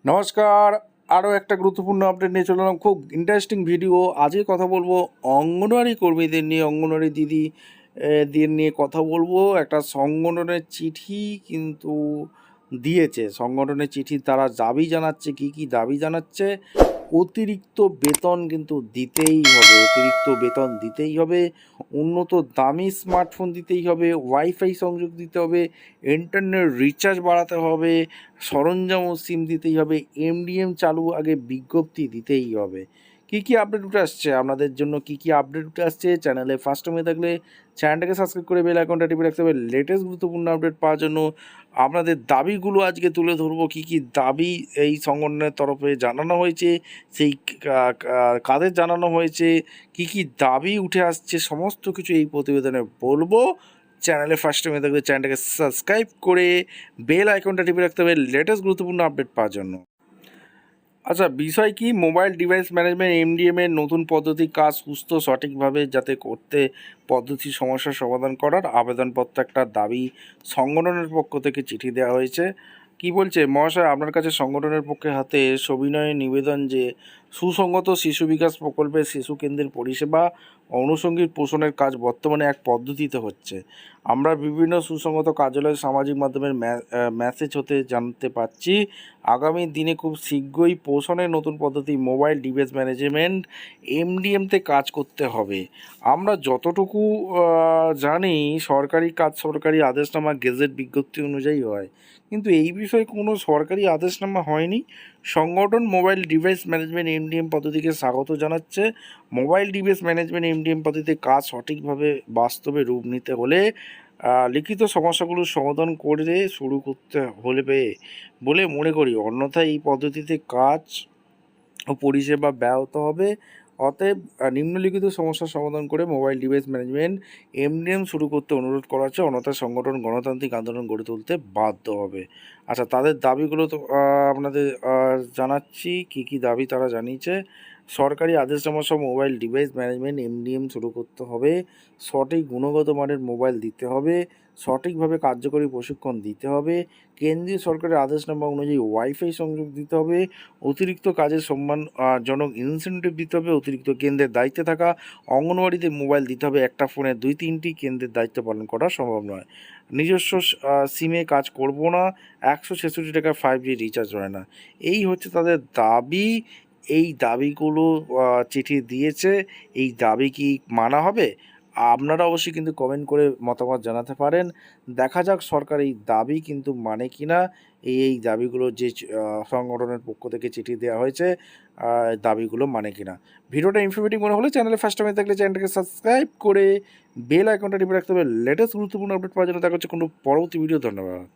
নমস্কার। আরও একটা গুরুত্বপূর্ণ আপডেট নিয়ে চলে এলাম। খুব ইন্টারেস্টিং ভিডিও। আজকে কথা বলবো অঙ্গনওয়াড়ি কর্মীদের নিয়ে, অঙ্গনওয়াড়ি দিদি দের নিয়ে কথা বলবো। একটা সংগঠনের চিঠি কিন্তু দিয়েছে। সংগঠনের চিঠি তারা দাবি জানাচ্ছে। কি কি দাবি জানাচ্ছে? অতিরিক্ত বেতন কিন্তু দিতেই হবে, অতিরিক্ত বেতন দিতেই হবে, উন্নত দামি স্মার্টফোন দিতেই হবে, ওয়াইফাই সংযোগ দিতে হবে, ইন্টারনেট রিচার্জ বাড়াতে হবে, সরঞ্জাম ও সিম দিতেই হবে, এমডিএম চালু আগে বিজ্ঞপ্তি দিতেই হবে। কী কী আপডেট উঠে আসছে আপনাদের জন্য? কী কী আপডেট উঠে আসছে? চ্যানেলে ফার্স্ট টাইমে থাকলে চ্যানেলটাকে সাবস্ক্রাইব করে বেল আইকনটা টিপে রাখতে হবে লেটেস্ট গুরুত্বপূর্ণ আপডেট পাওয়ার জন্য। আপনাদের দাবিগুলো আজকে তুলে ধরবো। কী কী দাবি এই সংগঠনের তরফে জানানো হয়েছে, সেই কাদের জানানো হয়েছে, কী কী দাবি উঠে আসছে, সমস্ত কিছু এই প্রতিবেদনে বলবো। চ্যানেলে ফার্স্ট টাইমে থাকলে চ্যানেলটাকে সাবস্ক্রাইব করে বেল আইকনটা টিপে রাখতে হবে লেটেস্ট গুরুত্বপূর্ণ আপডেট পাওয়ার জন্য। আচ্ছা, বিষয় কি? মোবাইল ডিভাইস ম্যানেজমেন্ট এমডিএম এর নতুন পদ্ধতি কাজ সুস্থ সঠিকভাবে যাতে করতে পদ্ধতি সমস্যার সমাধান করার আবেদনপত্র একটা দাবি সংগঠনের পক্ষ থেকে চিঠি দেওয়া হয়েছে। কি বলছে? মহাশয়, আপনার কাছে সংগঠনের পক্ষে হাতে সবিনয়ে নিবেদন যে সুসংগত শিশু বিকাশ প্রকল্পের শিশু কেন্দ্রের পরিষেবা আনুষঙ্গিক পোষণের কাজ বর্তমানে এক পদ্ধতিতে হচ্ছে। আমরা বিভিন্ন সুসংগত কার্যালয় সামাজিক মাধ্যমের মেসেজ হতে জানতে পারছি আগামী দিনে খুব শীঘ্রই পোষণের নতুন পদ্ধতি মোবাইল ডিভাইস ম্যানেজমেন্ট এমডিএমতে কাজ করতে হবে। আমরা যতটুকু জানি, সরকারি কাজ সরকারি আদেশনামা গেজেট বিজ্ঞপ্তি অনুযায়ী হয়, কিন্তু এই বিষয়ে কোনো সরকারি আদেশনামা হয়নি। সংগঠন মোবাইল ডিভাইস ম্যানেজমেন্ট এমডিএম পদ্ধতিকে স্বাগত জানাচ্ছে। মোবাইল ডিভাইস ম্যানেজমেন্ট এমডিএম পদ্ধতিতে কাজ সঠিকভাবে বাস্তবে রূপ নিতে হলে লিখিত সমস্যাগুলো সমাধান করে শুরু করতে হবে বলে মনে করি, অন্যথায় এই পদ্ধতিতে কাজ ও পরিষেবা ব্যাহত হবে। অতএব নিম্নলিখিত সমস্যার সমাধান করে মোবাইল ডিভাইস ম্যানেজমেন্ট এমডিএম শুরু করতে অনুরোধ করা হচ্ছে, অন্যথায় সংগঠন গণতান্ত্রিক আন্দোলন গড়ে তুলতে বাধ্য হবে। আচ্ছা, তাদের দাবিগুলো তো আপনাদের জানাচ্ছি। কী কী দাবি তারা জানিয়েছে? সরকারি আদেশনামা সহ মোবাইল ডিভাইস ম্যানেজমেন্ট এমডিএম শুরু করতে হবে, সঠিক গুণগত মানের মোবাইল দিতে হবে, সঠিকভাবে কার্যকরী প্রশিক্ষণ দিতে হবে, কেন্দ্রীয় সরকারের আদেশনামা অনুযায়ী ওয়াইফাই সংযোগ দিতে হবে, অতিরিক্ত কাজের সম্মানজনক ইনসেন্টিভ দিতে হবে, অতিরিক্ত কেন্দ্রের দায়িত্বে থাকা অঙ্গনওয়াড়িতে মোবাইল দিতে হবে। একটা ফোনে 2-3টি কেন্দ্রের দায়িত্ব পালন করা সম্ভব নয়। নিজস্ব সিমে কাজ করব না, 166 টাকার 5G রিচার্জ হয় না। এই হচ্ছে তাদের দাবি। এই দাবিগুলো চিঠি দিয়েছে। এই দাবি কি মানা হবে? আপনারা অবশ্যই কিন্তু কমেন্ট করে মতামত জানাতে পারেন। দেখা যাক সরকার এই দাবি কিন্তু মানে কি না। এই দাবিগুলো যে সংগঠনের পক্ষ থেকে চিঠি দেওয়া হয়েছে, দাবিগুলো মানে কি না। ভিডিওটা ইনফরমেটিভ মনে হলে চ্যানেলে ফার্স্ট টাইমে থাকলে চ্যানেলটাকে সাবস্ক্রাইব করে বেল আইকনটা টিপে রাখতে হবে লেটেস্ট গুরুত্বপূর্ণ আপডেট পাওয়ার জন্য। দেখা হচ্ছে কোনো পরবর্তী ভিডিও। ধন্যবাদ।